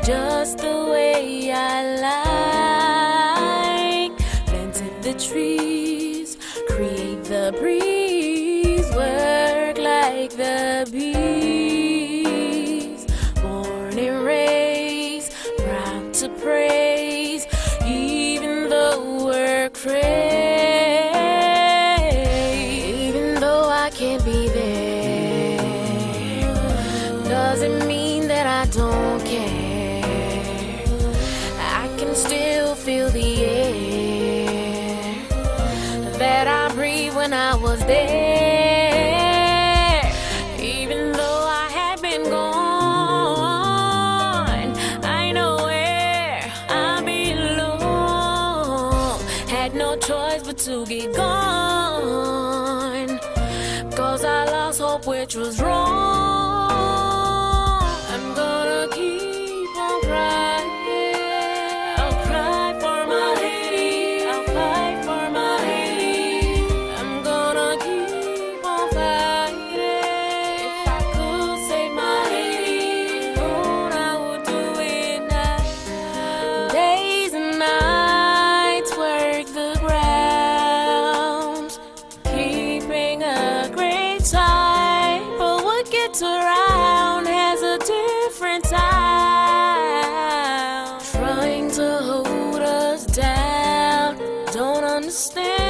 just the way I like. Planted the trees, create the breeze, work like the bees. Born and raised, proud to praise, even though we're crazy. Even though I can't be there, doesn't mean that I don't care. I can still feel the air that I breathed when I was there. Even though I had been gone, I know where I belong. Had no choice but to get gone, 'cause I lost hope, which was wrong. I'm gonna keep on crying. I'll cry for my Haiti. I'll fight for my Haiti. I'm gonna keep on fighting. If I could save my Haiti, Lord, I would do it now. Days and nights work the ground, keeping a great time. But what gets around has a different time. Trying to hold us down, don't understand.